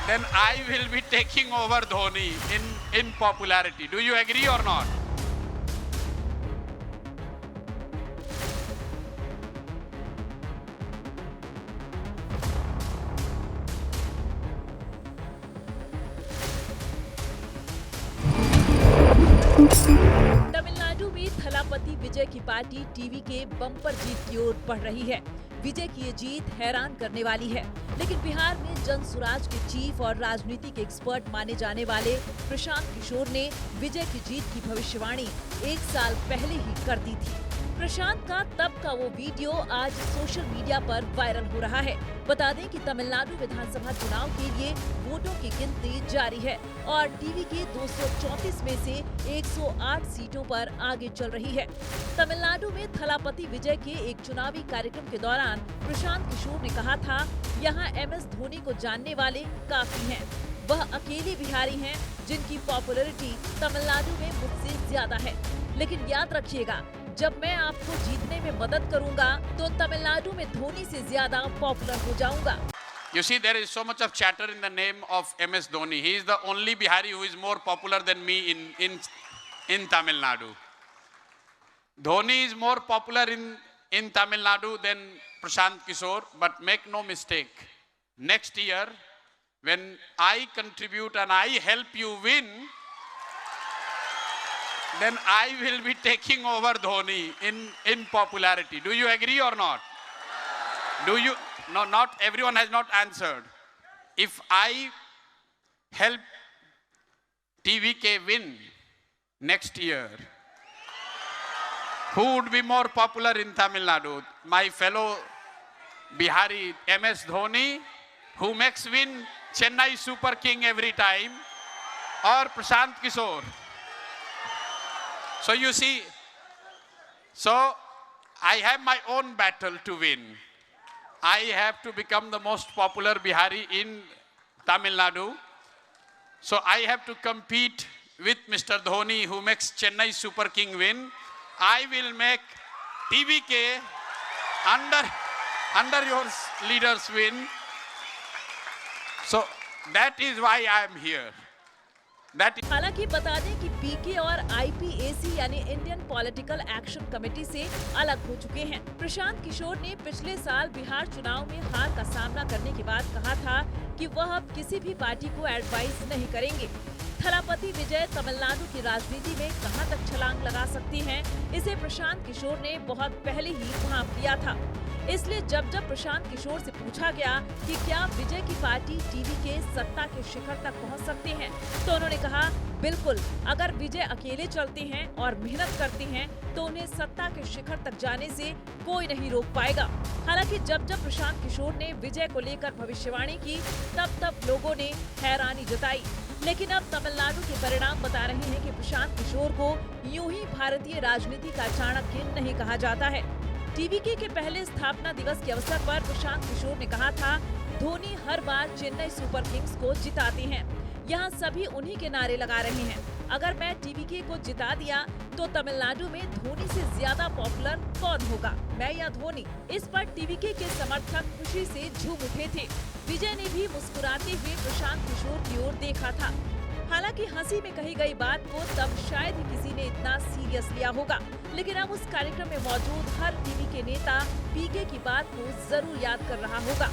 then I will be taking over Dhoni in popularity. Do you agree or not? Tamil Nadu में थलापति विजय की party TV के bumper जीत की ओर बढ़ रही है। विजय की ये जीत हैरान करने वाली है, लेकिन बिहार में जन सुराज के चीफ और राजनीति के एक्सपर्ट माने जाने वाले प्रशांत किशोर ने विजय की जीत की भविष्यवाणी 1 साल पहले ही कर दी थी। प्रशांत का तब का वो वीडियो आज सोशल मीडिया पर वायरल हो रहा है। बता दें कि तमिलनाडु विधानसभा चुनाव के लिए वोटों की गिनती जारी है और टीवी के 234 में से 108 सीटों पर आगे चल रही है। तमिलनाडु में थलापति विजय के एक चुनावी कार्यक्रम के दौरान प्रशांत किशोर ने कहा था, यहाँ MS धोनी को जानने वाले काफी हैं। वह अकेले बिहारी हैं जिनकी पॉपुलैरिटी तमिलनाडु में मुझसे ज्यादा है, लेकिन याद रखिएगा, जब मैं आपको जीतने में मदद करूंगा तो तमिलनाडु में धोनी से ज्यादा पॉपुलर हो जाऊंगा। You see, there is so much of chatter in the name of MS Dhoni. He is the only Bihari who is more popular than me in Tamil Nadu. Dhoni is more popular in Tamil Nadu than Prashant Kishore, but make no mistake, next year when I contribute and I help you win, then I will be taking over Dhoni in popularity. Do you agree or not? Do you? No, not everyone has not answered. If I help TVK win next year, who would be more popular in Tamil Nadu? My fellow Bihari MS Dhoni, who makes win Chennai Super King every time, or Prashant Kishore? So you see, so I have my own battle to win. I have to become the most popular Bihari in Tamil Nadu. So I have to compete with Mr. Dhoni, who makes Chennai Super King win. I will make TVK under your leaders win. So that is why I am here. हालांकि बता दें कि पीके और IPAC यानी Indian political action committee से अलग हो चुके हैं। प्रशांत किशोर ने पिछले साल बिहार चुनाव में हार का सामना करने के बाद कहा था कि वह अब किसी भी पार्टी को एडवाइस नहीं करेंगे। थलापति विजय तमिलनाडु की राजनीति में कहां तक छलांग लगा सकती हैं, इसे प्रशांत किशोर ने बहुत पहले ही भांप लिया था। इसलिए जब प्रशांत किशोर से पूछा गया कि क्या विजय की पार्टी टीवी के सत्ता के शिखर तक पहुंच सकते हैं, तो उन्होंने कहा, बिल्कुल, अगर विजय अकेले चलते हैं और मेहनत करते हैं तो उन्हें सत्ता के शिखर तक जाने से कोई नहीं रोक पाएगा। हालांकि जब प्रशांत किशोर ने विजय को लेकर भविष्यवाणी की, तब लोगों ने हैरानी जताई। लेकिन अब तमिलनाडु के परिणाम बता रहे हैं कि प्रशांत किशोर को यूं ही भारतीय राजनीति का चाणक्य नहीं कहा जाता है। टीवीके के पहले स्थापना दिवस के अवसर पर प्रशांत किशोर ने कहा था, धोनी हर बार चेन्नई सुपर किंग्स को जिताते हैं। यहाँ सभी उन्हीं के नारे लगा रहे हैं। अगर मैं टीवीके को जिता दिया तो तमिलनाडु में धोनी से ज्यादा पॉपुलर कौन होगा, मैं या धोनी? इस पर टीवीके के समर्थक खुशी से झूम उठे थे। विजय ने भी मुस्कुराते हुए प्रशांत किशोर की ओर देखा था। हालांकि हंसी में कही गई बात को तब शायद ही किसी ने इतना सीरियस लिया होगा, लेकिन अब उस कार्यक्रम में मौजूद हर टीवी के नेता पीके की बात को जरूर याद कर रहा होगा।